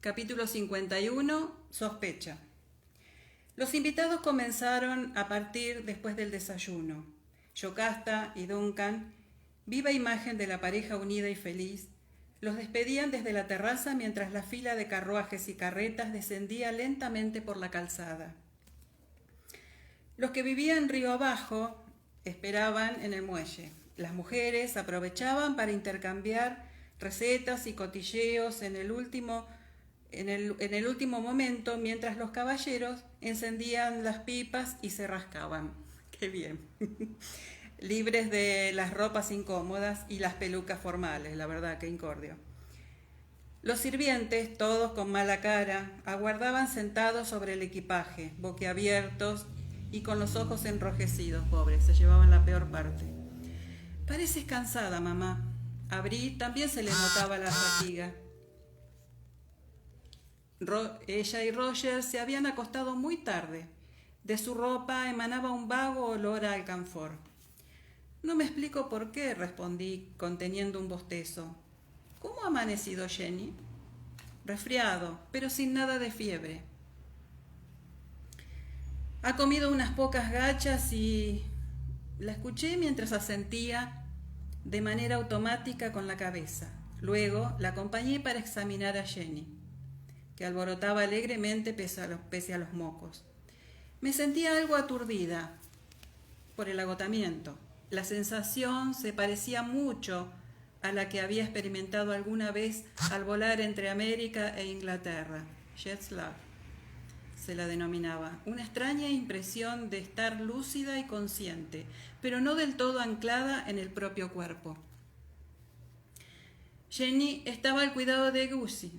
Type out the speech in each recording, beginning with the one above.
Capítulo 51. Sospecha. Los invitados comenzaron a partir después del desayuno. Yocasta y Duncan, viva imagen de la pareja unida y feliz, los despedían desde la terraza mientras la fila de carruajes y carretas descendía lentamente por la calzada. Los que vivían río abajo esperaban en el muelle. Las mujeres aprovechaban para intercambiar recetas y cotilleos en el último momento, mientras los caballeros encendían las pipas y se rascaban. ¡Qué bien! Libres de las ropas incómodas y las pelucas formales, la verdad, qué incordio. Los sirvientes, todos con mala cara, aguardaban sentados sobre el equipaje, boquiabiertos y con los ojos enrojecidos, pobres, se llevaban la peor parte. «Pareces cansada, mamá». A Brie también se le notaba la fatiga. Ella y Roger se habían acostado muy tarde. De su ropa emanaba un vago olor a alcanfor. «No me explico por qué», respondí, conteniendo un bostezo. «¿Cómo ha amanecido Jenny?» «Resfriado, pero sin nada de fiebre. Ha comido unas pocas gachas y...» La escuché mientras asentía de manera automática con la cabeza. Luego la acompañé para examinar a Jenny, que alborotaba alegremente pese a los mocos. Me sentía algo aturdida por el agotamiento. La sensación se parecía mucho a la que había experimentado alguna vez al volar entre América e Inglaterra. Jet lag se la denominaba. Una extraña impresión de estar lúcida y consciente, pero no del todo anclada en el propio cuerpo. Jenny estaba al cuidado de Gussie.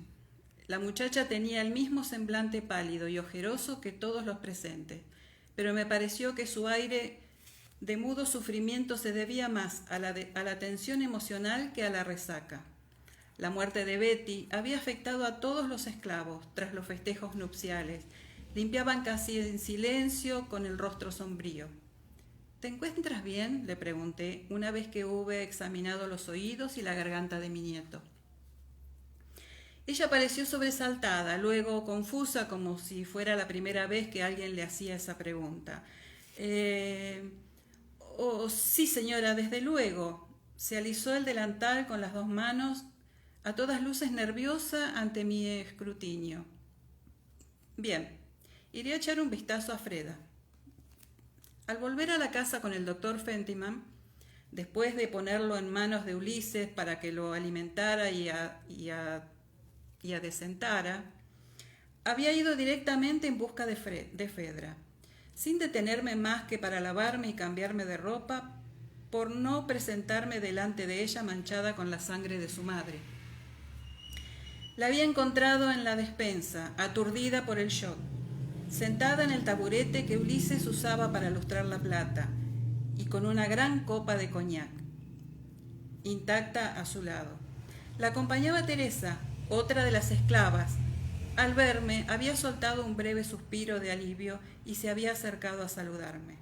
La muchacha tenía el mismo semblante pálido y ojeroso que todos los presentes, pero me pareció que su aire de mudo sufrimiento se debía más a la tensión emocional que a la resaca. La muerte de Betty había afectado a todos los esclavos tras los festejos nupciales. Limpiaban casi en silencio, con el rostro sombrío. «¿Te encuentras bien?», le pregunté, una vez que hube examinado los oídos y la garganta de mi nieto. Ella pareció sobresaltada, luego confusa, como si fuera la primera vez que alguien le hacía esa pregunta. «Oh, sí, señora, desde luego». Se alisó el delantal con las dos manos, a todas luces nerviosa ante mi escrutinio. «Bien, iré a echar un vistazo a Freda». Al volver a la casa con el doctor Fentiman, después de ponerlo en manos de Ulises para que lo alimentara y adecentara, había ido directamente en busca de Fedra, sin detenerme más que para lavarme y cambiarme de ropa, por no presentarme delante de ella manchada con la sangre de su madre. La había encontrado en la despensa, aturdida por el shock, sentada en el taburete que Ulises usaba para lustrar la plata, y con una gran copa de coñac intacta a su lado. La acompañaba Teresa, otra de las esclavas. Al verme, había soltado un breve suspiro de alivio y se había acercado a saludarme.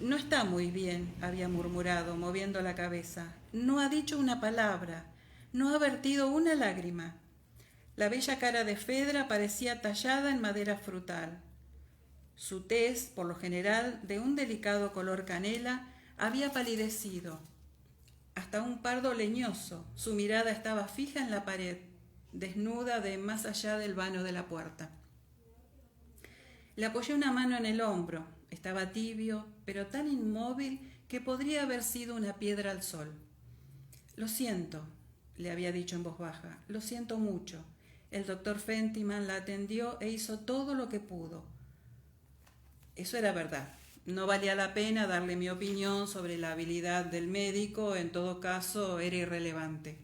«No está muy bien», había murmurado, moviendo la cabeza. «No ha dicho una palabra, no ha vertido una lágrima». La bella cara de Fedra parecía tallada en madera frutal. Su tez, por lo general de un delicado color canela, había palidecido hasta un pardo leñoso. Su mirada estaba fija en la pared, desnuda de más allá del vano de la puerta. Le apoyé una mano en el hombro. Estaba tibio, pero tan inmóvil que podría haber sido una piedra al sol. «Lo siento», le había dicho en voz baja, «lo siento mucho». El doctor Fentiman la atendió e hizo todo lo que pudo. Eso era verdad. No valía la pena darle mi opinión sobre la habilidad del médico, en todo caso era irrelevante.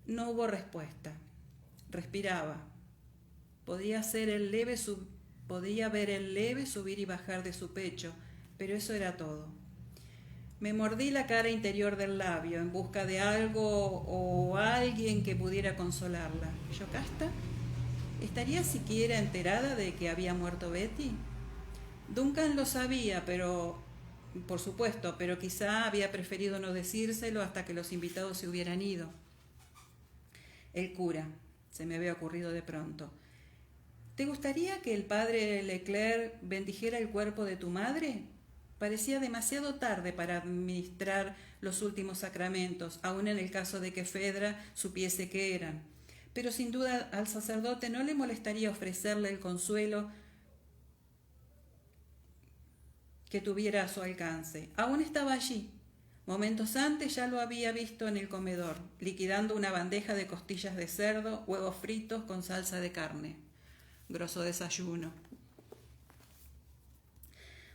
No hubo respuesta. Respiraba. Podía ver el leve subir y bajar de su pecho, pero eso era todo. Me mordí la cara interior del labio en busca de algo o alguien que pudiera consolarla. ¿Yocasta? ¿Estaría siquiera enterada de que había muerto Betty? Duncan lo sabía, por supuesto, pero quizá había preferido no decírselo hasta que los invitados se hubieran ido. El cura. se me había ocurrido de pronto. ¿Te gustaría que el padre Leclerc bendijera el cuerpo de tu madre? Parecía demasiado tarde para administrar los últimos sacramentos, aun en el caso de que Fedra supiese qué eran. Pero sin duda al sacerdote no le molestaría ofrecerle el consuelo que tuviera a su alcance. Aún estaba allí. Momentos antes ya lo había visto en el comedor, liquidando una bandeja de costillas de cerdo, huevos fritos con salsa de carne. Grosso desayuno.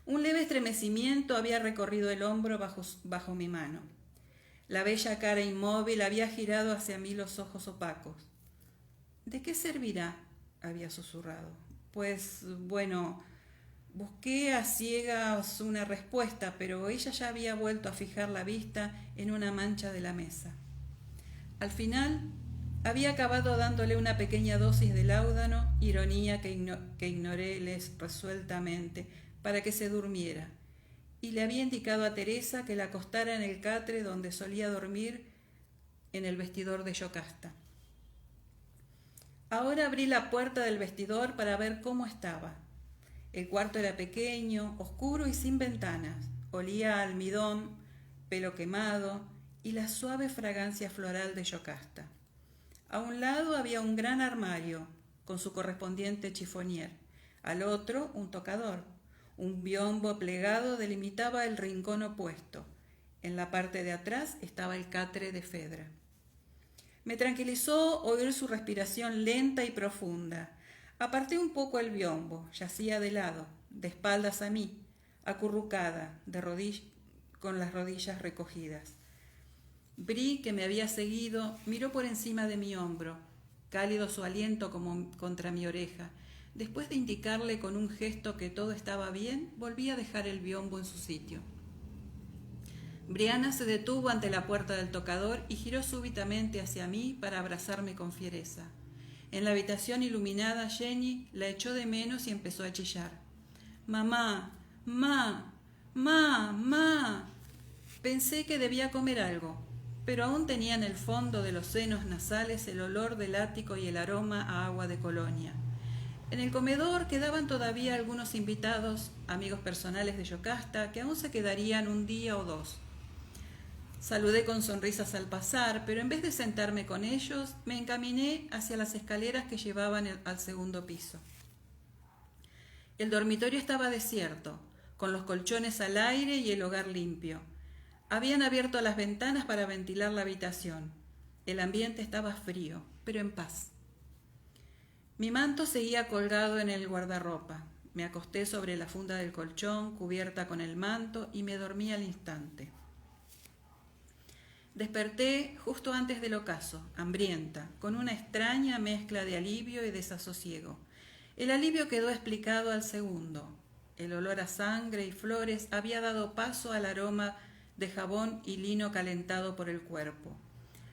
Un leve estremecimiento había recorrido el hombro bajo mi mano. La bella cara inmóvil había girado hacia mí los ojos opacos. ¿De qué servirá?, había susurrado. Pues, bueno, busqué a ciegas una respuesta, pero ella ya había vuelto a fijar la vista en una mancha de la mesa. Al final, había acabado dándole una pequeña dosis de láudano, ironía que ignoré resueltamente, para que se durmiera, y le había indicado a Teresa que la acostara en el catre donde solía dormir, en el vestidor de Yocasta. Ahora abrí la puerta del vestidor para ver cómo estaba. El cuarto era pequeño, oscuro y sin ventanas. Olía a almidón, pelo quemado y la suave fragancia floral de Yocasta. A un lado había un gran armario con su correspondiente chifonier. Al otro, un tocador. Un biombo plegado delimitaba el rincón opuesto. En la parte de atrás estaba el catre de Fedra. Me tranquilizó oír su respiración lenta y profunda. Aparté un poco el biombo, yacía de lado, de espaldas a mí, acurrucada, con las rodillas recogidas. Brie, que me había seguido, miró por encima de mi hombro, cálido su aliento como contra mi oreja. Después de indicarle con un gesto que todo estaba bien, volví a dejar el biombo en su sitio. Briana se detuvo ante la puerta del tocador y giró súbitamente hacia mí para abrazarme con fiereza. En la habitación iluminada, Jenny la echó de menos y empezó a chillar. «Mamá, ma». Pensé que debía comer algo, pero aún tenía en el fondo de los senos nasales el olor del ático y el aroma a agua de colonia. En el comedor quedaban todavía algunos invitados, amigos personales de Yocasta, que aún se quedarían un día o dos. Saludé con sonrisas al pasar, pero en vez de sentarme con ellos, me encaminé hacia las escaleras que llevaban al segundo piso. El dormitorio estaba desierto, con los colchones al aire y el hogar limpio. Habían abierto las ventanas para ventilar la habitación. El ambiente estaba frío, pero en paz. Mi manto seguía colgado en el guardarropa. Me acosté sobre la funda del colchón, cubierta con el manto, y me dormí al instante. Desperté justo antes del ocaso, hambrienta, con una extraña mezcla de alivio y desasosiego. El alivio quedó explicado al segundo. El olor a sangre y flores había dado paso al aroma de jabón y lino calentado por el cuerpo.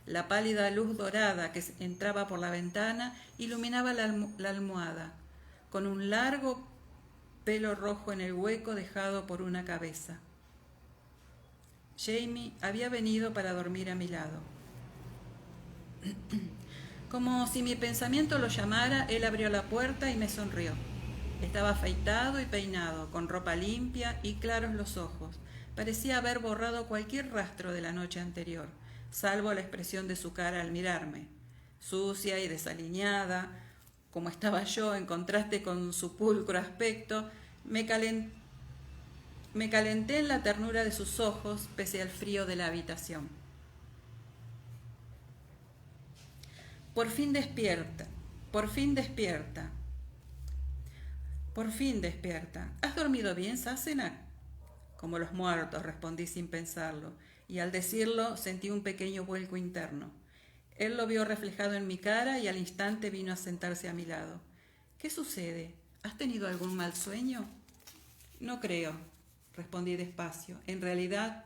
La pálida luz dorada que entraba por la ventana iluminaba la almohada, con un largo pelo rojo en el hueco dejado por una cabeza. Jamie había venido para dormir a mi lado. Como si mi pensamiento lo llamara, él abrió la puerta y me sonrió. Estaba afeitado y peinado, con ropa limpia y claros los ojos. Parecía haber borrado cualquier rastro de la noche anterior, salvo la expresión de su cara al mirarme. Sucia y desaliñada, como estaba yo, en contraste con su pulcro aspecto, me calenté en la ternura de sus ojos, pese al frío de la habitación. Por fin despierta. ¿Has dormido bien, Sassenach? Como los muertos, respondí sin pensarlo, y al decirlo sentí un pequeño vuelco interno. Él lo vio reflejado en mi cara y al instante vino a sentarse a mi lado. ¿Qué sucede? ¿Has tenido algún mal sueño? No creo, respondí despacio. En realidad,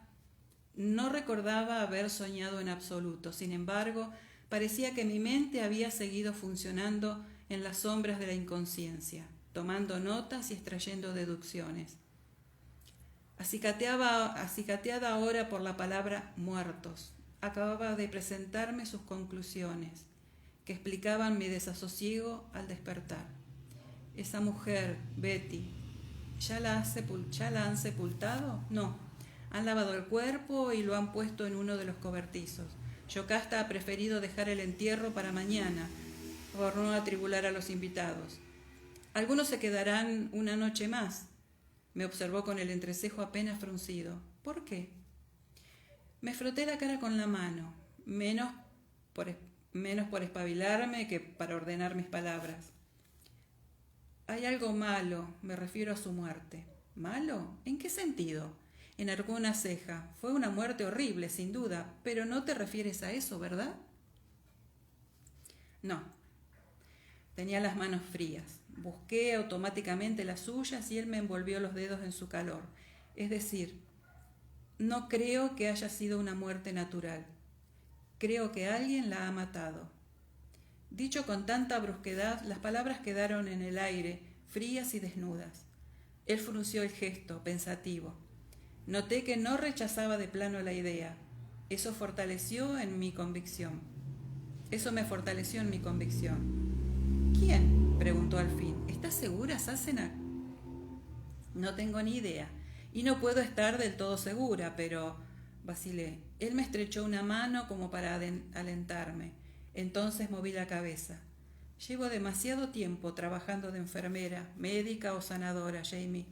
no recordaba haber soñado en absoluto. Sin embargo, parecía que mi mente había seguido funcionando en las sombras de la inconsciencia, tomando notas y extrayendo deducciones. Acicateada ahora por la palabra muertos, acababa de presentarme sus conclusiones. que explicaban mi desasosiego al despertar. Esa mujer, Betty, ¿ya la han sepultado? No. Han lavado el cuerpo y lo han puesto en uno de los cobertizos. Yocasta ha preferido dejar el entierro para mañana, por no atribular a los invitados. Algunos se quedarán una noche más, me observó con el entrecejo apenas fruncido. ¿Por qué? Me froté la cara con la mano, menos por espabilarme que para ordenar mis palabras. Hay algo malo, me refiero a su muerte. ¿Malo? ¿En qué sentido? Enarcó una ceja. Fue una muerte horrible, sin duda, pero no te refieres a eso, ¿verdad? No. Tenía las manos frías. Busqué automáticamente las suyas y él me envolvió los dedos en su calor. Es decir, no creo que haya sido una muerte natural. Creo que alguien la ha matado. Dicho con tanta brusquedad, las palabras quedaron en el aire, frías y desnudas. Él frunció el gesto, pensativo. Noté que no rechazaba de plano la idea. Eso me fortaleció en mi convicción. ¿Quién? Preguntó al fin. ¿Estás segura, Sassenach? No tengo ni idea. Y no puedo estar del todo segura, pero... vacilé. Él me estrechó una mano como para alentarme. Entonces moví la cabeza. Llevo demasiado tiempo trabajando de enfermera, médica o sanadora, Jamie.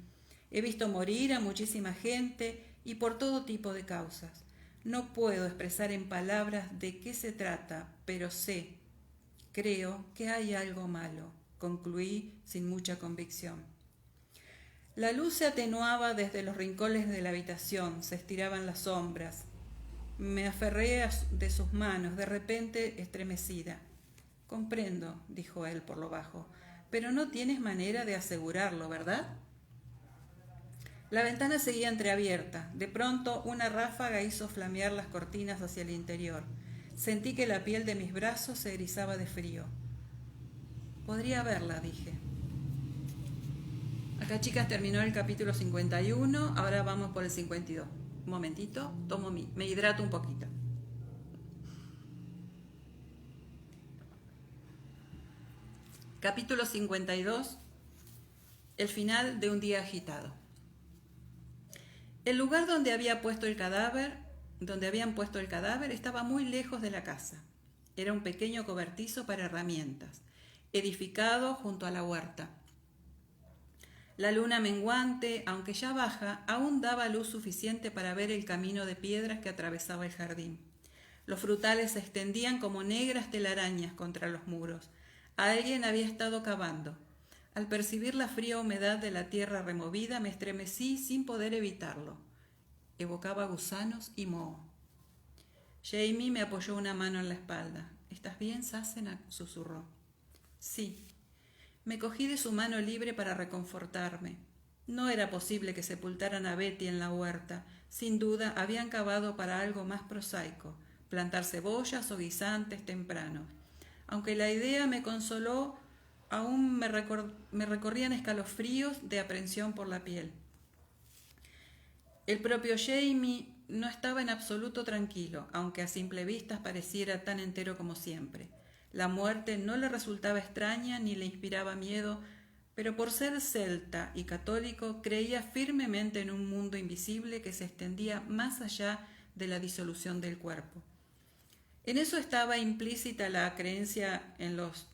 He visto morir a muchísima gente y por todo tipo de causas. No puedo expresar en palabras de qué se trata, pero creo que hay algo malo, concluí sin mucha convicción. La luz se atenuaba desde los rincones de la habitación, se estiraban las sombras. Me aferré de sus manos, de repente estremecida. Comprendo, dijo él por lo bajo, pero no tienes manera de asegurarlo, ¿verdad? La ventana seguía entreabierta. De pronto una ráfaga hizo flamear las cortinas hacia el interior. Sentí que la piel de mis brazos se erizaba de frío. Podría verla, dije. Acá, chicas, terminó el capítulo 51, ahora vamos por el 52. Un momentito, me hidrato un poquito. Capítulo 52, el final de un día agitado. El lugar donde habían puesto el cadáver estaba muy lejos de la casa. Era un pequeño cobertizo para herramientas, edificado junto a la huerta. La luna menguante, aunque ya baja, aún daba luz suficiente para ver el camino de piedras que atravesaba el jardín. Los frutales se extendían como negras telarañas contra los muros. Alguien había estado cavando. Al percibir la fría humedad de la tierra removida, me estremecí sin poder evitarlo. Evocaba gusanos y moho. Jamie me apoyó una mano en la espalda. ¿Estás bien, Sassenach?, susurró. Sí. Me cogí de su mano libre para reconfortarme. No era posible que sepultaran a Betty en la huerta. Sin duda habían cavado para algo más prosaico, plantar cebollas o guisantes temprano. Aunque la idea me consoló, aún me recorrían escalofríos de aprensión por la piel. El propio Jamie no estaba en absoluto tranquilo, aunque a simple vista pareciera tan entero como siempre. La muerte no le resultaba extraña ni le inspiraba miedo, pero por ser celta y católico creía firmemente en un mundo invisible que se extendía más allá de la disolución del cuerpo. En eso estaba implícita la creencia en los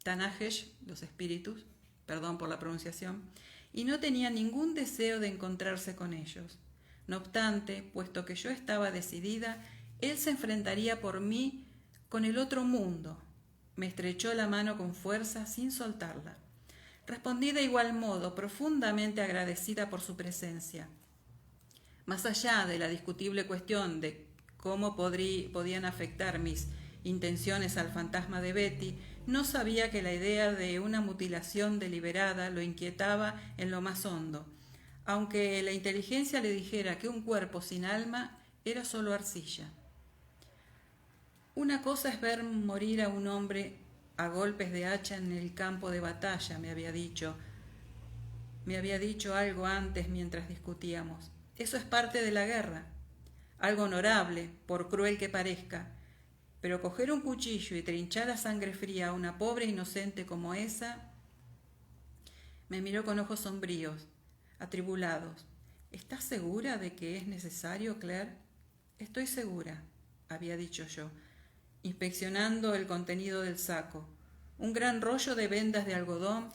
Tanajesh, los espíritus, perdón por la pronunciación, y no tenía ningún deseo de encontrarse con ellos. No obstante, puesto que yo estaba decidida, él se enfrentaría por mí con el otro mundo. Me estrechó la mano con fuerza sin soltarla. Respondí de igual modo, profundamente agradecida por su presencia. Más allá de la discutible cuestión de cómo podían afectar mis intenciones al fantasma de Betty, no sabía que la idea de una mutilación deliberada lo inquietaba en lo más hondo, aunque la inteligencia le dijera que un cuerpo sin alma era solo arcilla. Una cosa es ver morir a un hombre a golpes de hacha en el campo de batalla, me había dicho algo antes mientras discutíamos. Eso es parte de la guerra, algo honorable, por cruel que parezca, pero coger un cuchillo y trinchar a sangre fría a una pobre inocente como esa... Me miró con ojos sombríos, atribulados. ¿Estás segura de que es necesario, Claire? Estoy segura, había dicho yo, inspeccionando el contenido del saco. Un gran rollo de vendas de algodón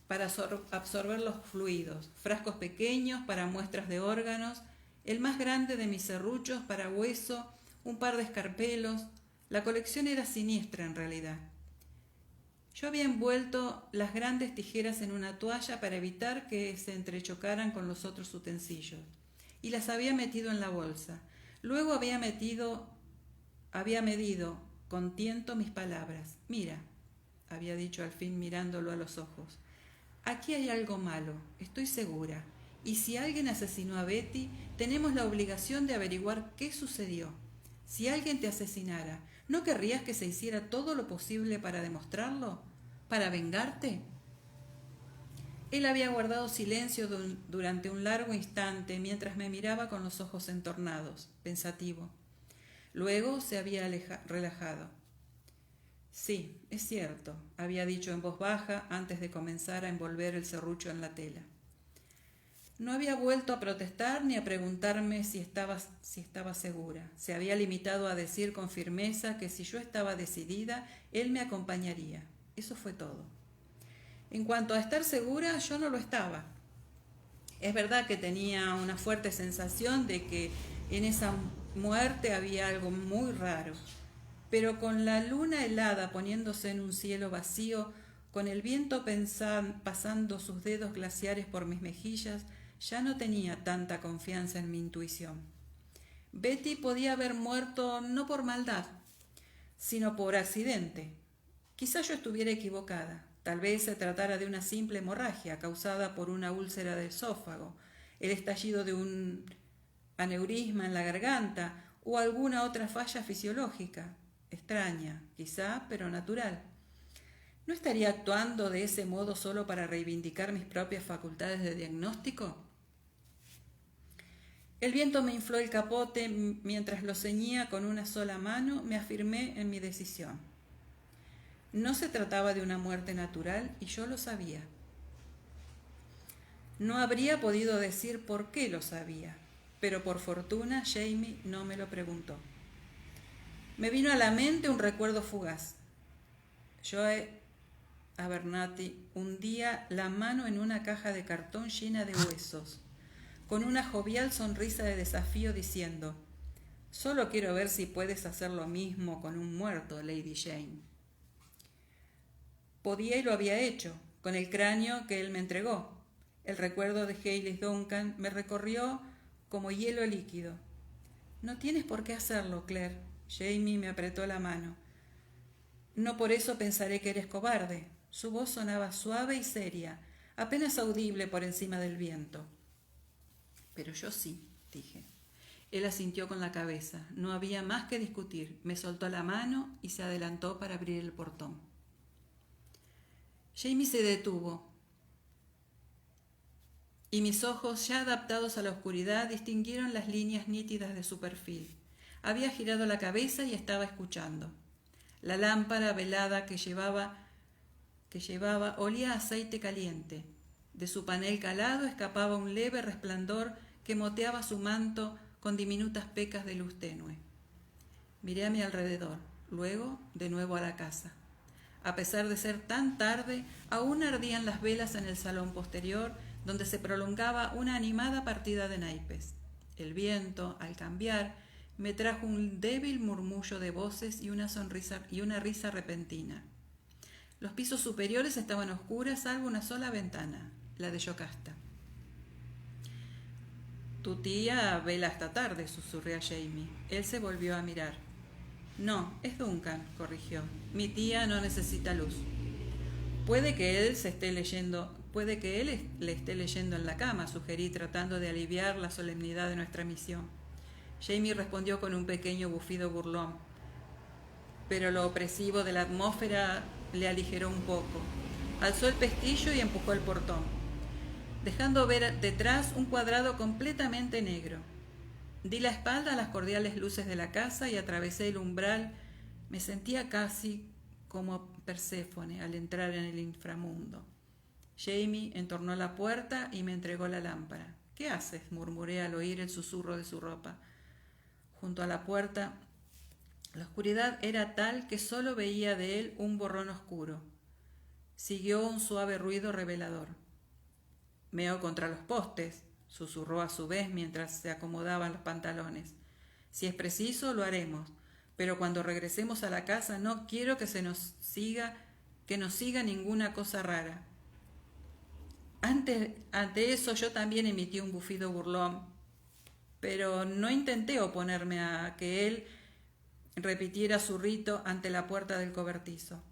para absorber los fluidos, frascos pequeños para muestras de órganos, el más grande de mis serruchos para hueso, un par de escarpelos. La colección era siniestra en realidad. Yo había envuelto las grandes tijeras en una toalla para evitar que se entrechocaran con los otros utensilios, y las había metido en la bolsa. Luego había medido con tiento mis palabras. Mira, había dicho al fin mirándolo a los ojos, aquí hay algo malo, estoy segura, y si alguien asesinó a Betty, tenemos la obligación de averiguar qué sucedió. Si alguien te asesinara, ¿no querrías que se hiciera todo lo posible para demostrarlo? ¿Para vengarte? Él había guardado silencio durante un largo instante mientras me miraba con los ojos entornados, pensativo. Luego se había relajado. Sí, es cierto, había dicho en voz baja antes de comenzar a envolver el serrucho en la tela. No había vuelto a protestar ni a preguntarme si estaba segura. Se había limitado a decir con firmeza que si yo estaba decidida, él me acompañaría. Eso fue todo. En cuanto a estar segura, yo no lo estaba. Es verdad que tenía una fuerte sensación de que en esa muerte había algo muy raro, pero con la luna helada poniéndose en un cielo vacío, con el viento pasando sus dedos glaciares por mis mejillas, ya no tenía tanta confianza en mi intuición. Betty podía haber muerto no por maldad, sino por accidente. Quizá yo estuviera equivocada. Tal vez se tratara de una simple hemorragia causada por una úlcera del esófago, el estallido de un aneurisma en la garganta o alguna otra falla fisiológica, extraña, quizá, pero natural. ¿No estaría actuando de ese modo solo para reivindicar mis propias facultades de diagnóstico? El viento me infló el capote mientras lo ceñía con una sola mano. Me afirmé en mi decisión. No se trataba de una muerte natural y yo lo sabía. No habría podido decir por qué lo sabía, pero por fortuna Jamie no me lo preguntó. Me vino a la mente un recuerdo fugaz. Joe Abernathy hundía la mano en una caja de cartón llena de huesos, con una jovial sonrisa de desafío diciendo: «Solo quiero ver si puedes hacer lo mismo con un muerto, Lady Jane». Podía y lo había hecho, con el cráneo que él me entregó. El recuerdo de Hayley Duncan me recorrió como hielo líquido. «No tienes por qué hacerlo, Claire». Jamie me apretó la mano. «No por eso pensaré que eres cobarde». Su voz sonaba suave y seria, apenas audible por encima del viento. «Pero yo sí», dije. Él asintió con la cabeza. No había más que discutir. Me soltó la mano y se adelantó para abrir el portón. Jamie se detuvo, y mis ojos, ya adaptados a la oscuridad, distinguieron las líneas nítidas de su perfil. Había girado la cabeza y estaba escuchando. La lámpara velada que llevaba olía a aceite caliente. De su panel calado escapaba un leve resplandor que moteaba su manto con diminutas pecas de luz tenue. Miré a mi alrededor, luego de nuevo a la casa. A pesar de ser tan tarde, aún ardían las velas en el salón posterior, donde se prolongaba una animada partida de naipes. El viento, al cambiar, me trajo un débil murmullo de voces y una risa repentina. Los pisos superiores estaban oscuras, salvo una sola ventana, la de Yocasta. «Tu tía vela hasta tarde», susurré a Jamie. Él se volvió a mirar. «No, es Duncan», corrigió. «Mi tía no necesita luz». Puede que él le esté leyendo en la cama», sugerí, tratando de aliviar la solemnidad de nuestra misión. Jamie respondió con un pequeño bufido burlón, pero lo opresivo de la atmósfera le aligeró un poco. Alzó el pestillo y empujó el portón, dejando ver detrás un cuadrado completamente negro. Di la espalda a las cordiales luces de la casa y atravesé el umbral. Me sentía casi como Perséfone al entrar en el inframundo. Jamie entornó la puerta y me entregó la lámpara. ¿Qué haces?, murmuré al oír el susurro de su ropa. Junto a la puerta, la oscuridad era tal que solo veía de él un borrón oscuro. Siguió un suave ruido revelador. Meo contra los postes, susurró a su vez mientras se acomodaban los pantalones. Si es preciso, lo haremos, pero cuando regresemos a la casa no quiero que nos siga ninguna cosa rara. Ante eso yo también emití un bufido burlón, pero no intenté oponerme a que él repitiera su rito ante la puerta del cobertizo.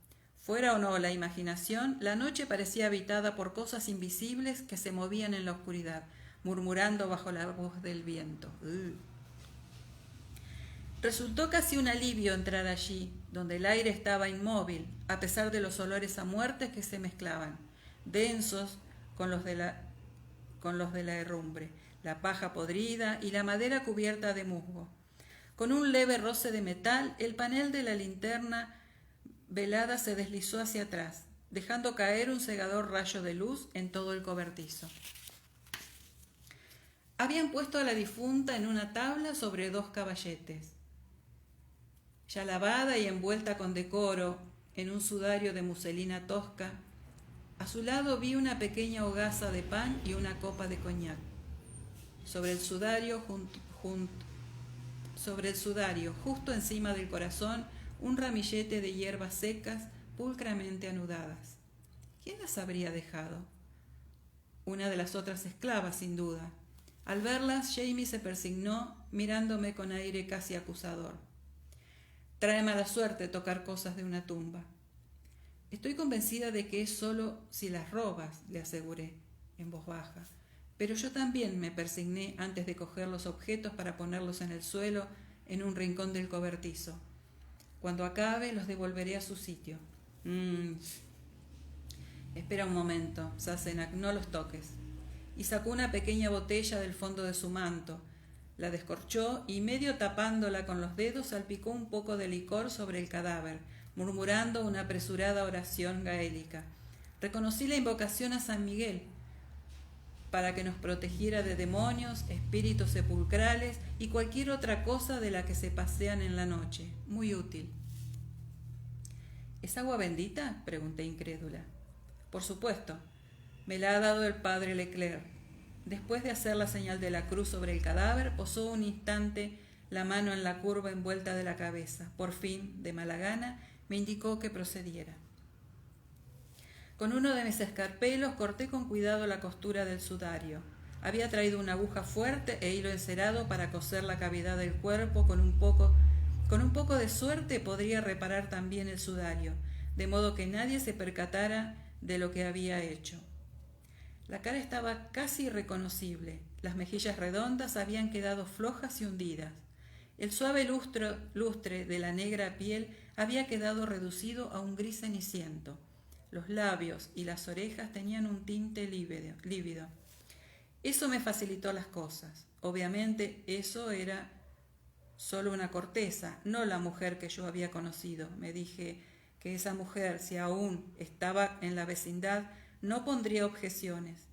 Fuera o no la imaginación, la noche parecía habitada por cosas invisibles que se movían en la oscuridad, murmurando bajo la voz del viento. Resultó casi un alivio entrar allí, donde el aire estaba inmóvil, a pesar de los olores a muerte que se mezclaban, densos con los de la herrumbre, la paja podrida y la madera cubierta de musgo. Con un leve roce de metal, el panel de la linterna velada se deslizó hacia atrás, dejando caer un cegador rayo de luz en todo el cobertizo. Habían puesto a la difunta en una tabla sobre 2 caballetes. Ya lavada y envuelta con decoro en un sudario de muselina tosca, a su lado vi una pequeña hogaza de pan y una copa de coñac. Sobre el sudario, justo encima del corazón, un ramillete de hierbas secas pulcramente anudadas. ¿Quién las habría dejado? Una de las otras esclavas, sin duda. Al verlas, Jamie se persignó, mirándome con aire casi acusador. Trae mala suerte tocar cosas de una tumba. Estoy convencida de que es solo si las robas, le aseguré, en voz baja. Pero yo también me persigné antes de coger los objetos para ponerlos en el suelo en un rincón del cobertizo. Cuando acabe, los devolveré a su sitio. Espera un momento, Sassenach, no los toques. Y sacó una pequeña botella del fondo de su manto. La descorchó y, medio tapándola con los dedos, salpicó un poco de licor sobre el cadáver, murmurando una apresurada oración gaélica. Reconocí la invocación a San Miguel para que nos protegiera de demonios, espíritus sepulcrales y cualquier otra cosa de la que se pasean en la noche. Muy útil. ¿Es agua bendita?, pregunté incrédula. Por supuesto. Me la ha dado el padre Leclerc. Después de hacer la señal de la cruz sobre el cadáver, posó un instante la mano en la curva envuelta de la cabeza. Por fin, de mala gana, me indicó que procediera. Con uno de mis escarpelos corté con cuidado la costura del sudario. Había traído una aguja fuerte e hilo encerado para coser la cavidad del cuerpo. Con un poco de suerte podría reparar también el sudario, de modo que nadie se percatara de lo que había hecho. La cara estaba casi irreconocible. Las mejillas redondas habían quedado flojas y hundidas. El suave lustre de la negra piel había quedado reducido a un gris ceniciento. Los labios y las orejas tenían un tinte lívido. Eso me facilitó las cosas. Obviamente eso era solo una corteza, no la mujer que yo había conocido. Me dije que esa mujer, si aún estaba en la vecindad, no pondría objeciones.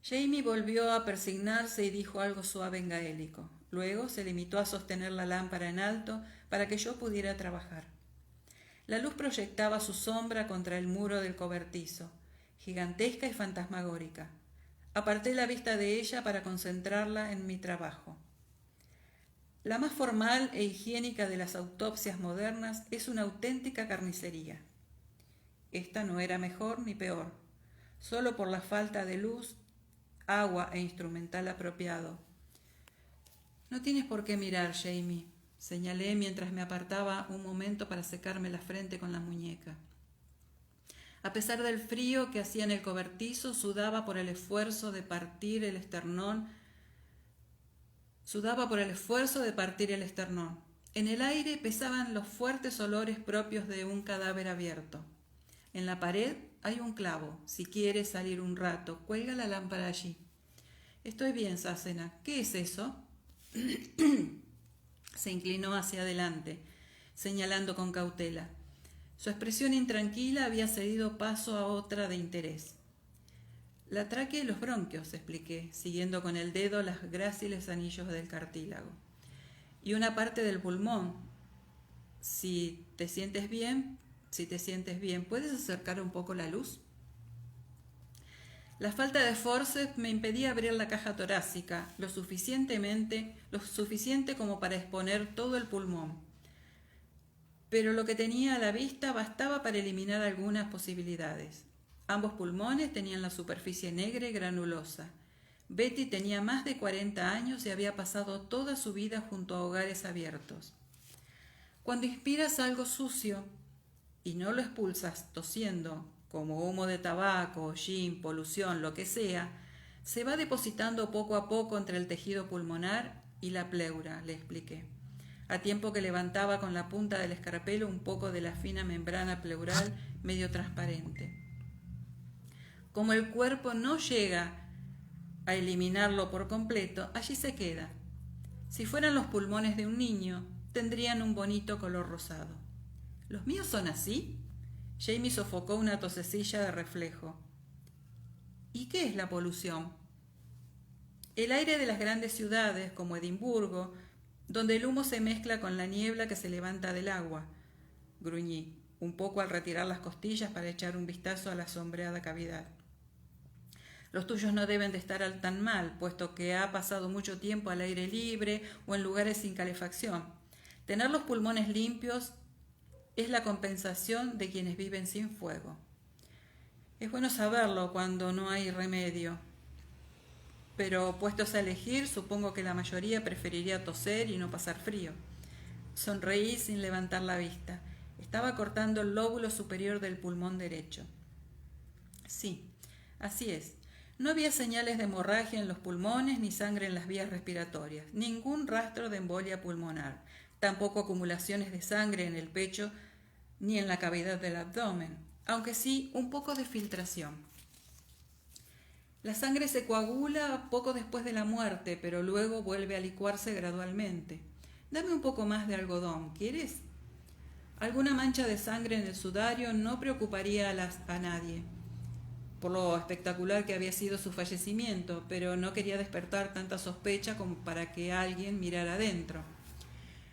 Jamie volvió a persignarse y dijo algo suave en gaélico. Luego se limitó a sostener la lámpara en alto para que yo pudiera trabajar. La luz proyectaba su sombra contra el muro del cobertizo, gigantesca y fantasmagórica. Aparté la vista de ella para concentrarla en mi trabajo. La más formal e higiénica de las autopsias modernas es una auténtica carnicería. Esta no era mejor ni peor, solo por la falta de luz, agua e instrumental apropiado. No tienes por qué mirar, Jamie, señalé mientras me apartaba un momento para secarme la frente con la muñeca. A pesar del frío que hacía en el cobertizo, sudaba por el esfuerzo de partir el esternón. En el aire pesaban los fuertes olores propios de un cadáver abierto. En la pared hay un clavo. Si quieres salir un rato, cuelga la lámpara allí. Estoy bien, Sassenach. ¿Qué es eso? Se inclinó hacia adelante, señalando con cautela. Su expresión intranquila había cedido paso a otra de interés. La tráquea y los bronquios, expliqué, siguiendo con el dedo los gráciles anillos del cartílago. Y una parte del pulmón. Si te sientes bien, ¿puedes acercar un poco la luz? La falta de forceps me impedía abrir la caja torácica lo suficiente como para exponer todo el pulmón. Pero lo que tenía a la vista bastaba para eliminar algunas posibilidades. Ambos pulmones tenían la superficie negra y granulosa. Betty tenía más de 40 años y había pasado toda su vida junto a hogares abiertos. Cuando inspiras algo sucio y no lo expulsas tosiendo, como humo de tabaco, hollín, polución, lo que sea, se va depositando poco a poco entre el tejido pulmonar y la pleura, le expliqué, a tiempo que levantaba con la punta del escarpelo un poco de la fina membrana pleural medio transparente. Como el cuerpo no llega a eliminarlo por completo, allí se queda. Si fueran los pulmones de un niño, tendrían un bonito color rosado. ¿Los míos son así? Jamie sofocó una tosecilla de reflejo. ¿Y qué es la polución? El aire de las grandes ciudades, como Edimburgo, donde el humo se mezcla con la niebla que se levanta del agua, gruñí, un poco al retirar las costillas para echar un vistazo a la sombreada cavidad. Los tuyos no deben de estar tan mal, puesto que ha pasado mucho tiempo al aire libre o en lugares sin calefacción. Tener los pulmones limpios es la compensación de quienes viven sin fuego. Es bueno saberlo cuando no hay remedio, pero puestos a elegir, supongo que la mayoría preferiría toser y no pasar frío. Sonreí sin levantar la vista. Estaba cortando el lóbulo superior del pulmón derecho. Sí, así es. No había señales de hemorragia en los pulmones ni sangre en las vías respiratorias, ningún rastro de embolia pulmonar, tampoco acumulaciones de sangre en el pecho ni en la cavidad del abdomen, aunque sí un poco de filtración. La sangre se coagula poco después de la muerte, pero luego vuelve a licuarse gradualmente. Dame un poco más de algodón, ¿quieres? Alguna mancha de sangre en el sudario no preocuparía a nadie, por lo espectacular que había sido su fallecimiento, pero no quería despertar tanta sospecha como para que alguien mirara adentro.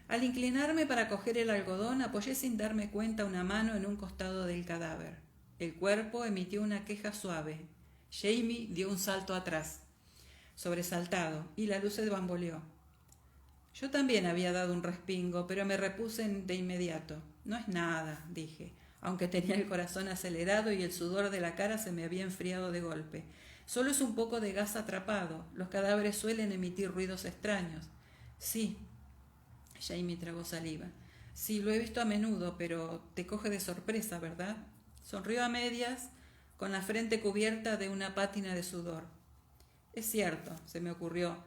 Al inclinarme para coger el algodón, apoyé sin darme cuenta una mano en un costado del cadáver. El cuerpo emitió una queja suave. Jamie dio un salto atrás, sobresaltado, y la luz se bamboleó. Yo también había dado un respingo, pero me repuse de inmediato. No es nada, dije, aunque tenía el corazón acelerado y el sudor de la cara se me había enfriado de golpe. Solo es un poco de gas atrapado. Los cadáveres suelen emitir ruidos extraños. Sí. Jamie tragó saliva. Sí, lo he visto a menudo, pero te coge de sorpresa, ¿verdad? Sonrió a medias, con la frente cubierta de una pátina de sudor. Es cierto, se me ocurrió,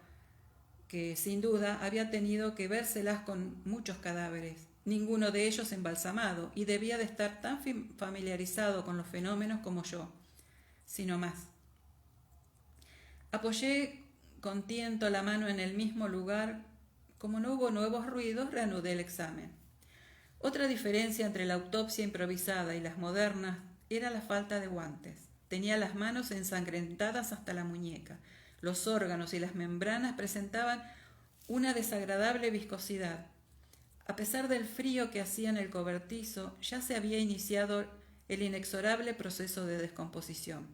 que sin duda había tenido que vérselas con muchos cadáveres, ninguno de ellos embalsamado, y debía de estar tan familiarizado con los fenómenos como yo, si no más. Apoyé con tiento la mano en el mismo lugar. Como no hubo nuevos ruidos, reanudé el examen. Otra diferencia entre la autopsia improvisada y las modernas era la falta de guantes. Tenía las manos ensangrentadas hasta la muñeca. Los órganos y las membranas presentaban una desagradable viscosidad. A pesar del frío que hacía en el cobertizo, ya se había iniciado el inexorable proceso de descomposición.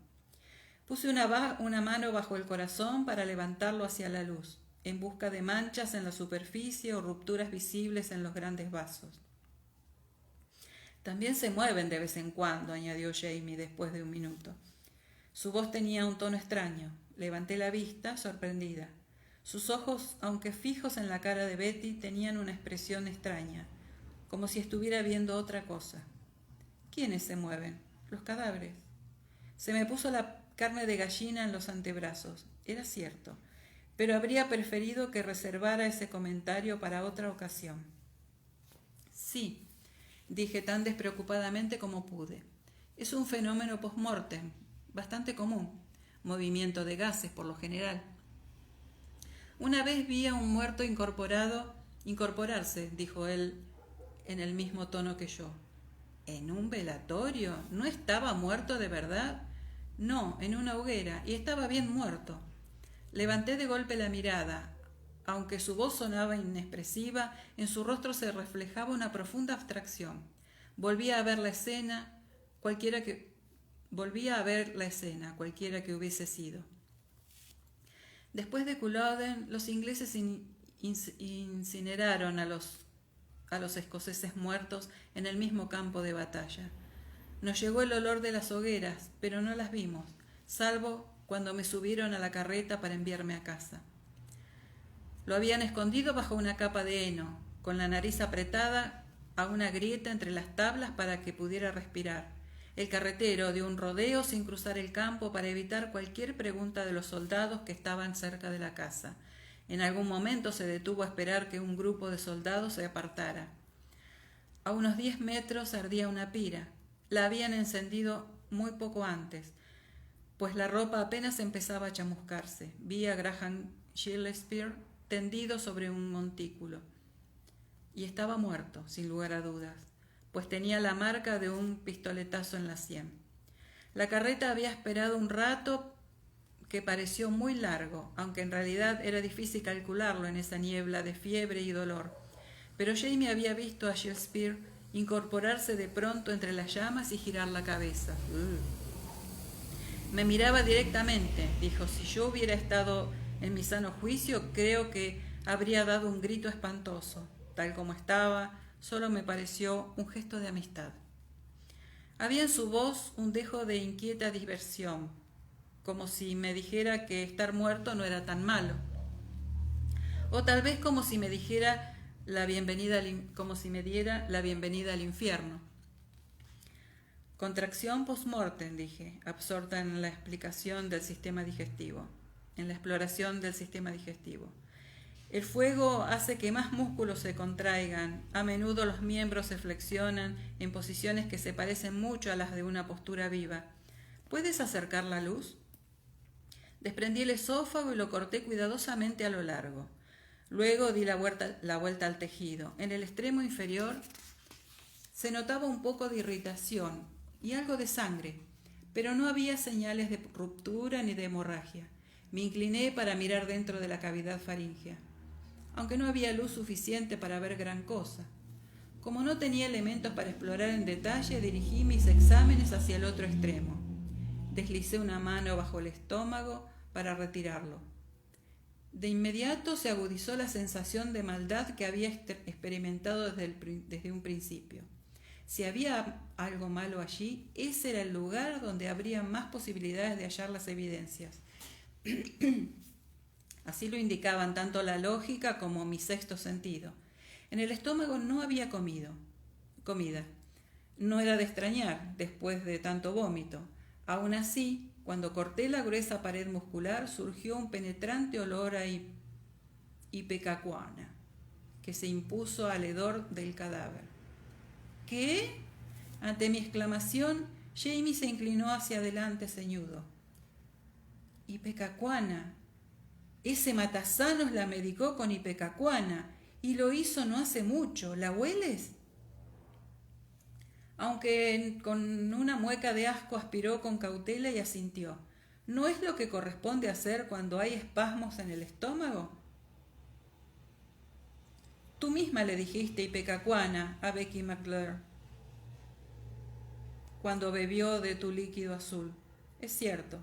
Puse una mano bajo el corazón para levantarlo hacia la luz, en busca de manchas en la superficie o rupturas visibles en los grandes vasos. También se mueven de vez en cuando, añadió Jamie después de un minuto. Su voz tenía un tono extraño. Levanté la vista, sorprendida. Sus ojos, aunque fijos en la cara de Betty, tenían una expresión extraña, como si estuviera viendo otra cosa. ¿Quiénes se mueven? Los cadáveres. Se me puso la carne de gallina en los antebrazos. Era cierto, pero habría preferido que reservara ese comentario para otra ocasión. Sí, dije tan despreocupadamente como pude. Es un fenómeno post-mortem, bastante común, movimiento de gases por lo general. Una vez vi a un muerto incorporarse, dijo él en el mismo tono que yo. ¿En un velatorio? ¿No estaba muerto de verdad? No, en una hoguera, y estaba bien muerto. Levanté de golpe la mirada. Aunque su voz sonaba inexpresiva, en su rostro se reflejaba una profunda abstracción. Volvía a ver la escena, cualquiera que hubiese sido. Después de Culloden, los ingleses incineraron a los escoceses muertos en el mismo campo de batalla. Nos llegó el olor de las hogueras, pero no las vimos, salvo cuando me subieron a la carreta para enviarme a casa. Lo habían escondido bajo una capa de heno, con la nariz apretada a una grieta entre las tablas para que pudiera respirar. El carretero dio un rodeo sin cruzar el campo para evitar cualquier pregunta de los soldados que estaban cerca de la casa. En algún momento se detuvo a esperar que un grupo de soldados se apartara. A unos 10 metros ardía una pira. La habían encendido muy poco antes, pues la ropa apenas empezaba a chamuscarse. Vi a Graham Gillespie tendido sobre un montículo. Y estaba muerto, sin lugar a dudas, pues tenía la marca de un pistoletazo en la sien. La carreta había esperado un rato que pareció muy largo, aunque en realidad era difícil calcularlo en esa niebla de fiebre y dolor. Pero Jamie había visto a Gillespie incorporarse de pronto entre las llamas y girar la cabeza. Me miraba directamente, dijo. Si yo hubiera estado en mi sano juicio, creo que habría dado un grito espantoso. Tal como estaba, solo me pareció un gesto de amistad. Había en su voz un dejo de inquieta diversión, como si me dijera que estar muerto no era tan malo. O tal vez como si me dijera como si me diera la bienvenida al infierno. Contracción post-mortem, dije, absorta en la explicación del sistema digestivo, en la exploración del sistema digestivo. El fuego hace que más músculos se contraigan, a menudo los miembros se flexionan en posiciones que se parecen mucho a las de una postura viva. ¿Puedes acercar la luz? Desprendí el esófago y lo corté cuidadosamente a lo largo. Luego di la vuelta al tejido. En el extremo inferior se notaba un poco de irritación y algo de sangre, pero no había señales de ruptura ni de hemorragia. Me incliné para mirar dentro de la cavidad faríngea, aunque no había luz suficiente para ver gran cosa. Como no tenía elementos para explorar en detalle, dirigí mis exámenes hacia el otro extremo. Deslicé una mano bajo el estómago para retirarlo. De inmediato se agudizó la sensación de maldad que había experimentado desde un principio. Si había algo malo allí, ese era el lugar donde habría más posibilidades de hallar las evidencias. Así lo indicaban tanto la lógica como mi sexto sentido. En el estómago no había comida. No era de extrañar, después de tanto vómito. Aún así, cuando corté la gruesa pared muscular, surgió un penetrante olor a ipecacuana, que se impuso al hedor del cadáver. ¿Qué? Ante mi exclamación, Jamie se inclinó hacia adelante ceñudo. Ipecacuana. Ese matasanos la medicó con ipecacuana y lo hizo no hace mucho. ¿La hueles? Aunque con una mueca de asco aspiró con cautela y asintió. ¿No es lo que corresponde hacer cuando hay espasmos en el estómago? Tú misma le dijiste ipecacuana a Becky McClure cuando bebió de tu líquido azul. Es cierto.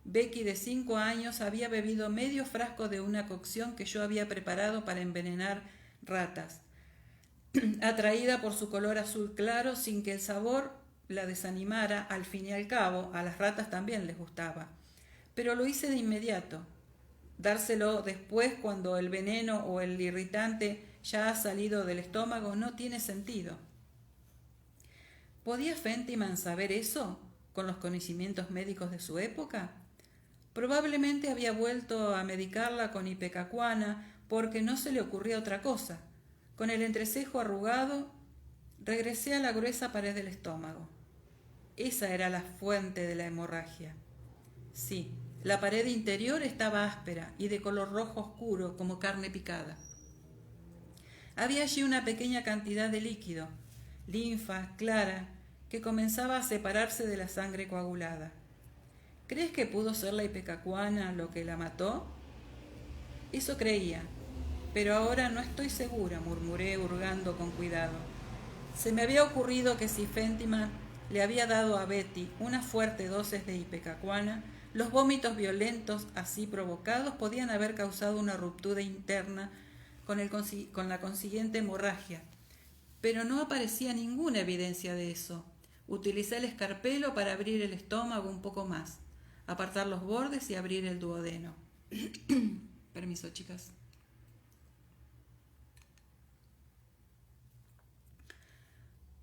Becky, de 5 años, había bebido medio frasco de una cocción que yo había preparado para envenenar ratas, atraída por su color azul claro sin que el sabor la desanimara. Al fin y al cabo, a las ratas también les gustaba. Pero lo hice de inmediato. Dárselo después, cuando el veneno o el irritante ya ha salido del estómago, no tiene sentido. ¿Podía Fentiman saber eso con los conocimientos médicos de su época? Probablemente había vuelto a medicarla con ipecacuana porque no se le ocurría otra cosa. Con el entrecejo arrugado, regresé a la gruesa pared del estómago. Esa era la fuente de la hemorragia. Sí, La pared interior estaba áspera y de color rojo oscuro como carne picada. Había allí una pequeña cantidad de líquido, linfa, clara, que comenzaba a separarse de la sangre coagulada. ¿Crees que pudo ser la ipecacuana lo que la mató? Eso creía, pero ahora no estoy segura, murmuré hurgando con cuidado. Se me había ocurrido que si Fentima le había dado a Betty una fuerte dosis de ipecacuana, los vómitos violentos así provocados podían haber causado una ruptura interna con la consiguiente hemorragia, pero no aparecía ninguna evidencia de eso. Utilicé el escarpelo para abrir el estómago un poco más, apartar los bordes y abrir el duodeno. Permiso, chicas.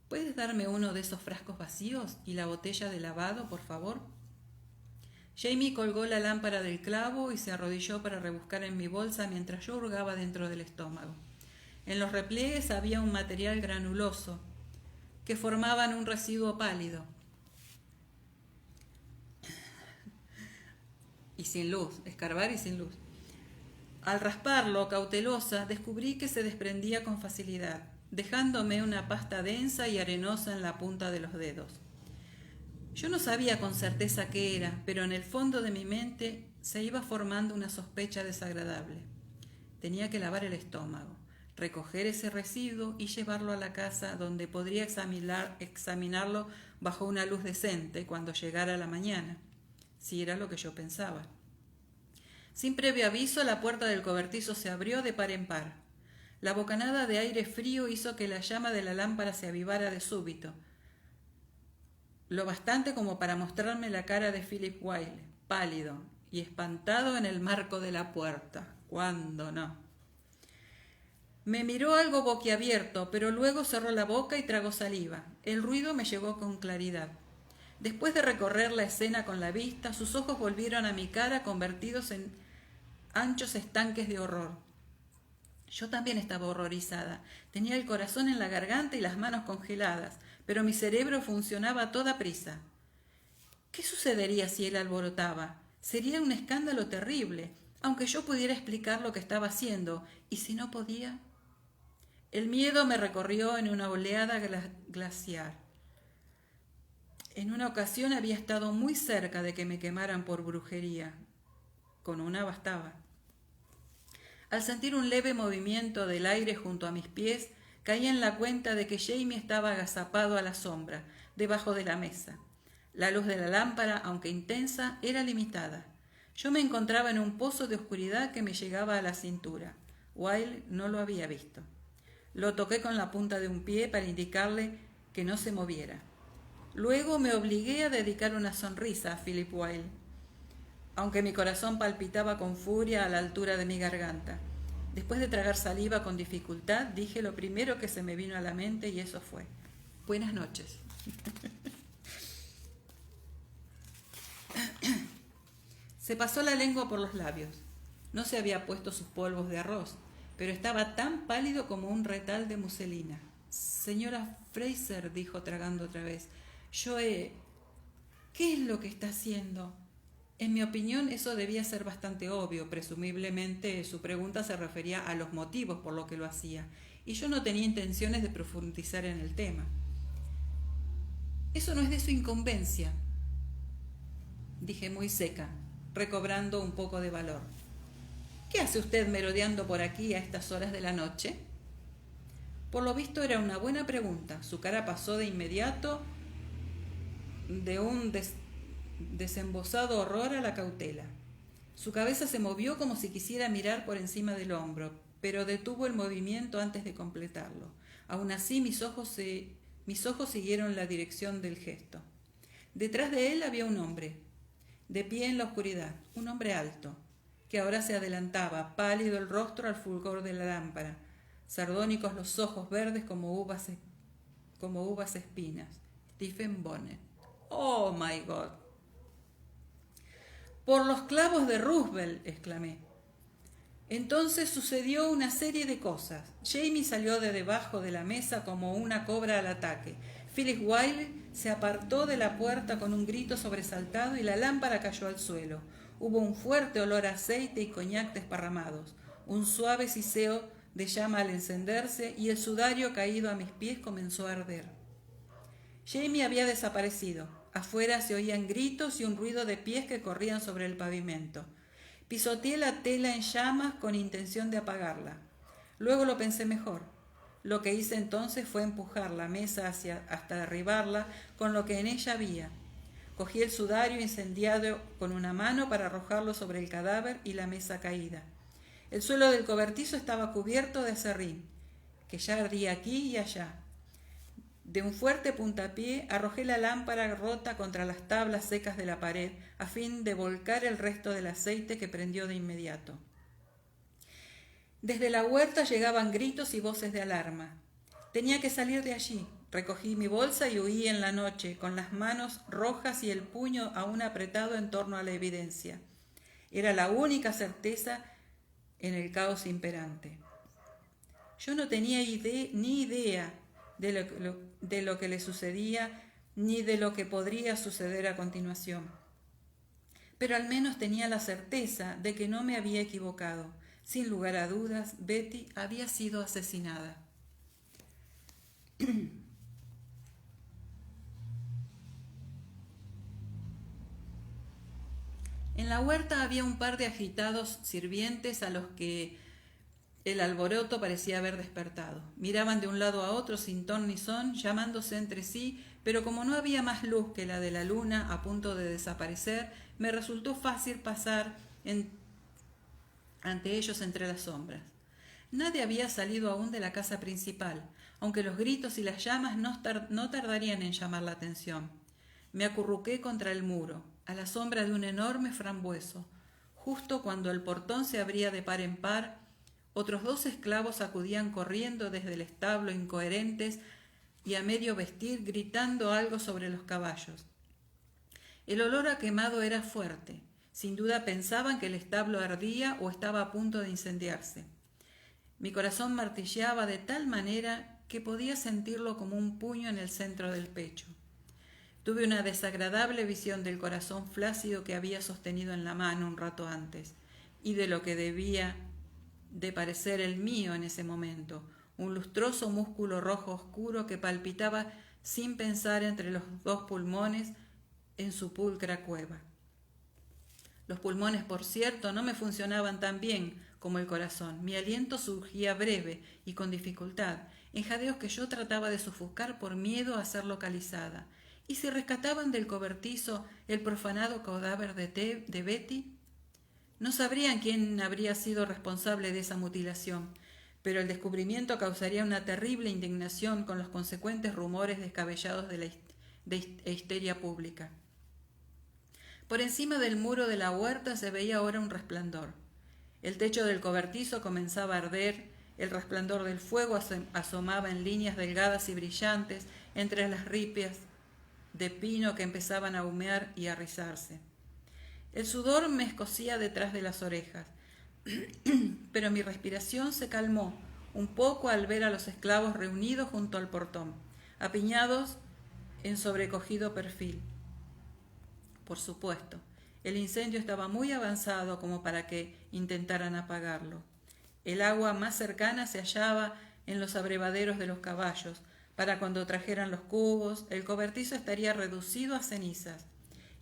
¿Puedes darme uno de esos frascos vacíos y la botella de lavado, por favor? Jamie colgó la lámpara del clavo y se arrodilló para rebuscar en mi bolsa mientras yo hurgaba dentro del estómago. En los repliegues había un material granuloso que formaban un residuo pálido. Y sin luz, escarbar y sin luz. Al rasparlo, cautelosa, descubrí que se desprendía con facilidad, dejándome una pasta densa y arenosa en la punta de los dedos. Yo no sabía con certeza qué era, pero en el fondo de mi mente se iba formando una sospecha desagradable. Tenía que lavar el estómago, recoger ese residuo y llevarlo a la casa donde podría examinarlo bajo una luz decente cuando llegara la mañana, si era lo que yo pensaba. Sin previo aviso, la puerta del cobertizo se abrió de par en par. La bocanada de aire frío hizo que la llama de la lámpara se avivara de súbito, lo bastante como para mostrarme la cara de Philip Wiley, pálido y espantado en el marco de la puerta. ¿Cuándo no? Me miró algo boquiabierto, pero luego cerró la boca y tragó saliva. El ruido me llegó con claridad. Después de recorrer la escena con la vista, sus ojos volvieron a mi cara convertidos en anchos estanques de horror. Yo también estaba horrorizada. Tenía el corazón en la garganta y las manos congeladas, pero mi cerebro funcionaba a toda prisa. ¿Qué sucedería si él alborotaba? Sería un escándalo terrible, aunque yo pudiera explicar lo que estaba haciendo, y si no podía. El miedo me recorrió en una oleada glaciar. En una ocasión había estado muy cerca de que me quemaran por brujería. Con una bastaba. Al sentir un leve movimiento del aire junto a mis pies, caí en la cuenta de que Jamie estaba agazapado a la sombra, debajo de la mesa. La luz de la lámpara, aunque intensa, era limitada. Yo me encontraba en un pozo de oscuridad que me llegaba a la cintura. Wilde no lo había visto. Lo toqué con la punta de un pie para indicarle que no se moviera. Luego me obligué a dedicar una sonrisa a Philip Wilde, aunque mi corazón palpitaba con furia a la altura de mi garganta. Después de tragar saliva con dificultad, dije lo primero que se me vino a la mente y eso fue: buenas noches. Se pasó la lengua por los labios. No se había puesto sus polvos de arroz, pero estaba tan pálido como un retal de muselina. Señora Fraser, dijo tragando otra vez, ¿qué es lo que está haciendo? En mi opinión, eso debía ser bastante obvio. Presumiblemente, su pregunta se refería a los motivos por los que lo hacía, y yo no tenía intenciones de profundizar en el tema. Eso no es de su incumbencia, dije muy seca, recobrando un poco de valor. ¿Qué hace usted merodeando por aquí a estas horas de la noche? Por lo visto era una buena pregunta. Su cara pasó de inmediato de un desembosado horror a la cautela. Su cabeza se movió como si quisiera mirar por encima del hombro, pero detuvo el movimiento antes de completarlo. Aún así, mis ojos siguieron la dirección del gesto. Detrás de él había un hombre, de pie en la oscuridad, un hombre alto, que ahora se adelantaba, pálido el rostro al fulgor de la lámpara, sardónicos los ojos verdes como uvas espinas. Stephen Bonnet. ¡Oh, my God! «Por los clavos de Roosevelt», exclamé. Entonces sucedió una serie de cosas. Jamie salió de debajo de la mesa como una cobra al ataque. Philip Wilde se apartó de la puerta con un grito sobresaltado y la lámpara cayó al suelo. Hubo un fuerte olor a aceite y coñac desparramados, un suave siseo de llama al encenderse y el sudario caído a mis pies comenzó a arder. Jamie había desaparecido. Afuera se oían gritos y un ruido de pies que corrían sobre el pavimento. Pisoteé la tela en llamas con intención de apagarla. Luego lo pensé mejor. Lo que hice entonces fue empujar la mesa hasta derribarla con lo que en ella había. Cogí el sudario incendiado con una mano para arrojarlo sobre el cadáver y la mesa caída. El suelo del cobertizo estaba cubierto de aserrín, que ya ardía aquí y allá. De un fuerte puntapié arrojé la lámpara rota contra las tablas secas de la pared a fin de volcar el resto del aceite que prendió de inmediato. Desde la huerta llegaban gritos y voces de alarma. Tenía que salir de allí. Recogí mi bolsa y huí en la noche, con las manos rojas y el puño aún apretado en torno a la evidencia. Era la única certeza en el caos imperante. Yo no tenía ni idea de lo que le sucedía, ni de lo que podría suceder a continuación. Pero al menos tenía la certeza de que no me había equivocado. Sin lugar a dudas, Betty había sido asesinada. En la huerta había un par de agitados sirvientes a los que el alboroto parecía haber despertado. Miraban de un lado a otro sin ton ni son, llamándose entre sí, pero como no había más luz que la de la luna a punto de desaparecer, me resultó fácil pasar ante ellos entre las sombras. Nadie había salido aún de la casa principal, aunque los gritos y las llamas no tardarían en llamar la atención. Me acurruqué contra el muro, a la sombra de un enorme frambueso. Justo cuando el portón se abría de par en par, otros 2 esclavos acudían corriendo desde el establo incoherentes y a medio vestir, gritando algo sobre los caballos. El olor a quemado era fuerte. Sin duda pensaban que el establo ardía o estaba a punto de incendiarse. Mi corazón martilleaba de tal manera que podía sentirlo como un puño en el centro del pecho. Tuve una desagradable visión del corazón flácido que había sostenido en la mano un rato antes, y de lo que debía de parecer el mío en ese momento, un lustroso músculo rojo oscuro que palpitaba sin pensar entre los 2 pulmones en su pulcra cueva. Los pulmones, por cierto, no me funcionaban tan bien como el corazón. Mi aliento surgía breve y con dificultad, en jadeos que yo trataba de sofocar por miedo a ser localizada. ¿Y si rescataban del cobertizo el profanado cadáver de Betty? No sabrían quién habría sido responsable de esa mutilación, pero el descubrimiento causaría una terrible indignación con los consecuentes rumores descabellados de histeria pública. Por encima del muro de la huerta se veía ahora un resplandor. El techo del cobertizo comenzaba a arder, el resplandor del fuego asomaba en líneas delgadas y brillantes entre las ripias de pino que empezaban a humear y a rizarse. El sudor me escocía detrás de las orejas, pero mi respiración se calmó un poco al ver a los esclavos reunidos junto al portón, apiñados en sobrecogido perfil. Por supuesto, el incendio estaba muy avanzado como para que intentaran apagarlo. El agua más cercana se hallaba en los abrevaderos de los caballos. Para cuando trajeran los cubos, el cobertizo estaría reducido a cenizas.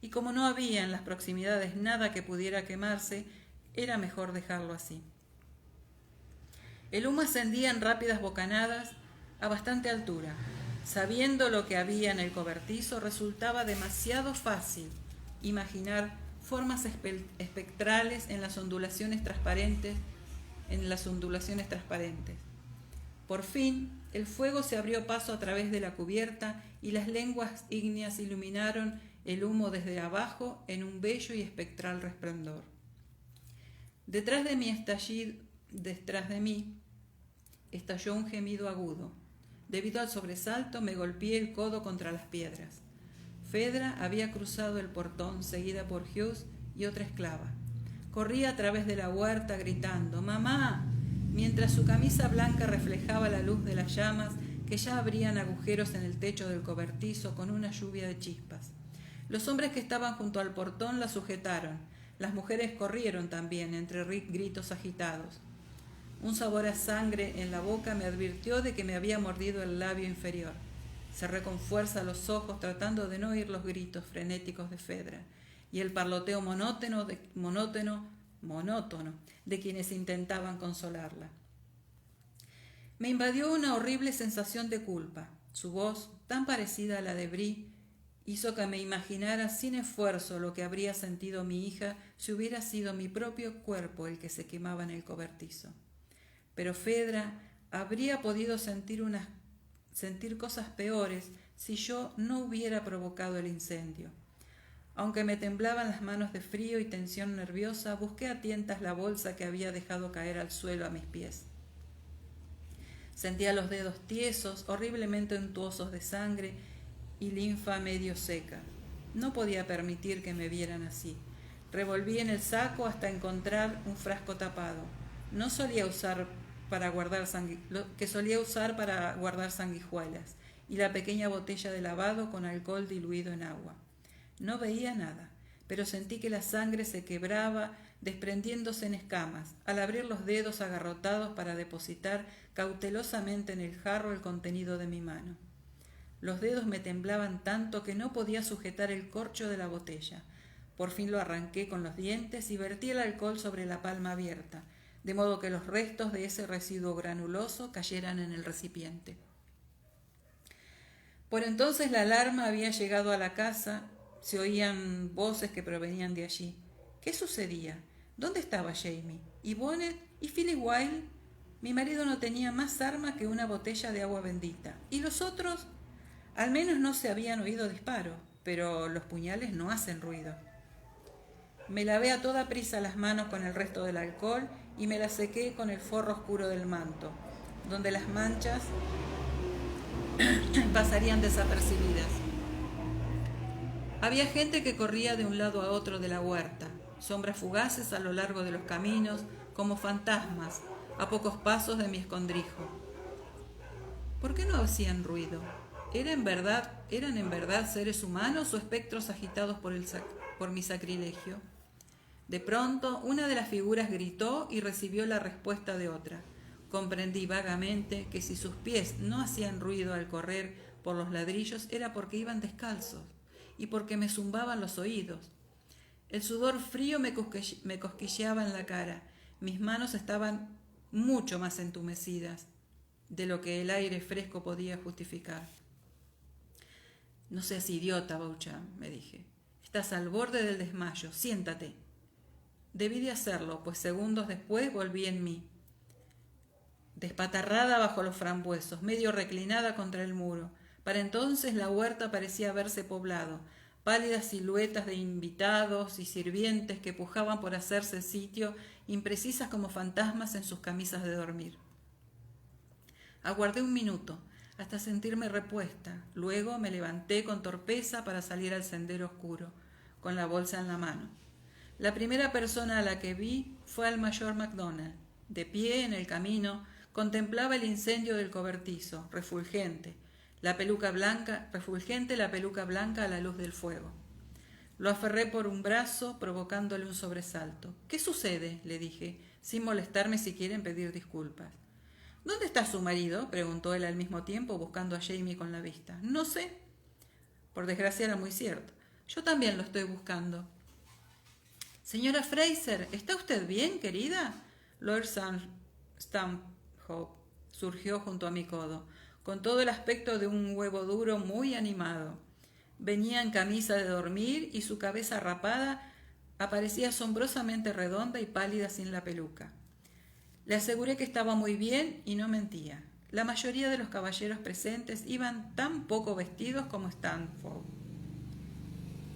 Y como no había en las proximidades nada que pudiera quemarse, era mejor dejarlo así. El humo ascendía en rápidas bocanadas a bastante altura. Sabiendo lo que había en el cobertizo, resultaba demasiado fácil imaginar formas espectrales en las ondulaciones transparentes. Por fin, el fuego se abrió paso a través de la cubierta y las lenguas ígneas iluminaron el humo desde abajo en un bello y espectral resplandor. Detrás de mí estalló un gemido agudo. Debido al sobresalto, me golpeé el codo contra las piedras. Fedra había cruzado el portón, seguida por Hughes y otra esclava. Corría a través de la huerta gritando «¡Mamá!», mientras su camisa blanca reflejaba la luz de las llamas que ya abrían agujeros en el techo del cobertizo con una lluvia de chispas. Los hombres que estaban junto al portón la sujetaron. Las mujeres corrieron también, entre gritos agitados. Un sabor a sangre en la boca me advirtió de que me había mordido el labio inferior. Cerré con fuerza los ojos tratando de no oír los gritos frenéticos de Fedra y el parloteo monótono de quienes intentaban consolarla. Me invadió una horrible sensación de culpa. Su voz, tan parecida a la de Brie, hizo que me imaginara sin esfuerzo lo que habría sentido mi hija si hubiera sido mi propio cuerpo el que se quemaba en el cobertizo. Pero Fedra habría podido sentir cosas peores si yo no hubiera provocado el incendio. Aunque me temblaban las manos de frío y tensión nerviosa, busqué a tientas la bolsa que había dejado caer al suelo a mis pies. Sentía los dedos tiesos, horriblemente untuosos de sangre y linfa medio seca. No podía permitir que me vieran así. Revolví en el saco hasta encontrar un frasco tapado. No solía usar para guardar sanguijuelas, y la pequeña botella de lavado con alcohol diluido en agua. No veía nada, pero sentí que la sangre se quebraba, desprendiéndose en escamas, al abrir los dedos agarrotados para depositar cautelosamente en el jarro el contenido de mi mano. Los dedos me temblaban tanto que no podía sujetar el corcho de la botella. Por fin lo arranqué con los dientes y vertí el alcohol sobre la palma abierta, de modo que los restos de ese residuo granuloso cayeran en el recipiente. Por entonces la alarma había llegado a la casa, se oían voces que provenían de allí. ¿Qué sucedía? ¿Dónde estaba Jamie? ¿Y Bonnet? ¿Y Philip Wilde? Mi marido no tenía más arma que una botella de agua bendita. ¿Y los otros? Al menos no se habían oído disparos, pero los puñales no hacen ruido. Me lavé a toda prisa las manos con el resto del alcohol y me las sequé con el forro oscuro del manto, donde las manchas pasarían desapercibidas. Había gente que corría de un lado a otro de la huerta, sombras fugaces a lo largo de los caminos, como fantasmas, a pocos pasos de mi escondrijo. ¿Por qué no hacían ruido? ¿Eran en verdad seres humanos o espectros agitados por mi sacrilegio? De pronto, una de las figuras gritó y recibió la respuesta de otra. Comprendí vagamente que si sus pies no hacían ruido al correr por los ladrillos era porque iban descalzos y porque me zumbaban los oídos. El sudor frío me cosquilleaba en la cara. Mis manos estaban mucho más entumecidas de lo que el aire fresco podía justificar. No seas idiota, Beauchamp, me dije. Estás al borde del desmayo. Siéntate. Debí de hacerlo, pues segundos después volví en mí. Despatarrada bajo los frambuesos, medio reclinada contra el muro. Para entonces la huerta parecía haberse poblado. Pálidas siluetas de invitados y sirvientes que pujaban por hacerse sitio, imprecisas como fantasmas en sus camisas de dormir. Aguardé un minuto, hasta sentirme repuesta. Luego me levanté con torpeza para salir al sendero oscuro, con la bolsa en la mano. La primera persona a la que vi fue al mayor MacDonald. De pie en el camino, contemplaba el incendio del cobertizo, refulgente la peluca blanca a la luz del fuego. Lo aferré por un brazo, provocándole un sobresalto. ¿Qué sucede?, le dije, sin molestarme siquiera en pedir disculpas. ¿Dónde está su marido?, preguntó él al mismo tiempo, buscando a Jamie con la vista. No sé. Por desgracia era muy cierto. Yo también lo estoy buscando. Señora Fraser, ¿está usted bien, querida? Lord Stanhope surgió junto a mi codo, con todo el aspecto de un huevo duro muy animado. Venía en camisa de dormir y su cabeza rapada aparecía asombrosamente redonda y pálida sin la peluca. Le aseguré que estaba muy bien y no mentía. La mayoría de los caballeros presentes iban tan poco vestidos como Stanhope.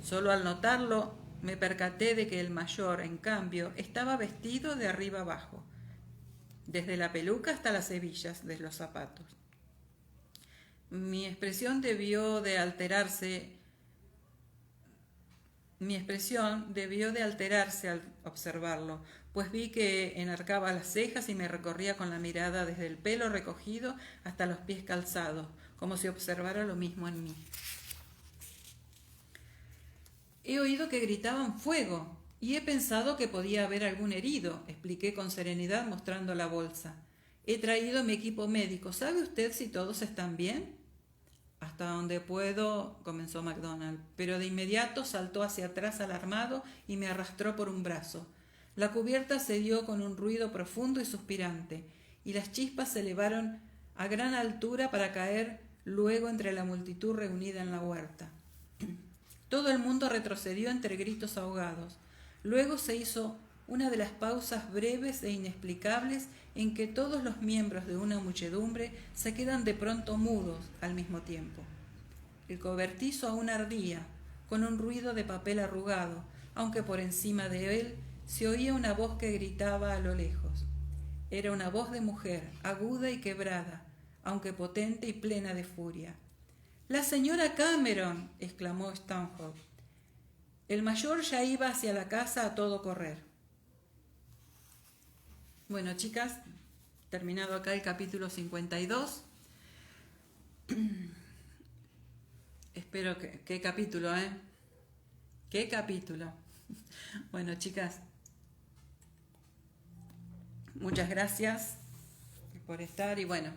Solo al notarlo me percaté de que el mayor, en cambio, estaba vestido de arriba abajo, desde la peluca hasta las hebillas de los zapatos. Mi expresión debió de alterarse al observarlo, pues vi que enarcaba las cejas y me recorría con la mirada desde el pelo recogido hasta los pies calzados, como si observara lo mismo en mí. He oído que gritaban fuego Y he pensado que podía haber algún herido, expliqué con serenidad mostrando la bolsa. He traído mi equipo médico. ¿Sabe usted si todos están bien? Hasta donde puedo, comenzó MacDonald, pero de inmediato saltó hacia atrás alarmado y me arrastró por un brazo. La cubierta se dio con un ruido profundo y suspirante, y las chispas se elevaron a gran altura para caer luego entre la multitud reunida en la huerta. Todo el mundo retrocedió entre gritos ahogados. Luego se hizo una de las pausas breves e inexplicables en que todos los miembros de una muchedumbre se quedan de pronto mudos al mismo tiempo. El cobertizo aún ardía, con un ruido de papel arrugado, aunque por encima de él se oía una voz que gritaba a lo lejos. Era una voz de mujer, aguda y quebrada, aunque potente y plena de furia. «¡La señora Cameron!», exclamó Stanhope. El mayor ya iba hacia la casa a todo correr. Bueno, chicas, terminado acá el capítulo 52. Espero que... ¿Qué capítulo, eh? ¿Qué capítulo? Bueno, chicas, muchas gracias por estar y bueno,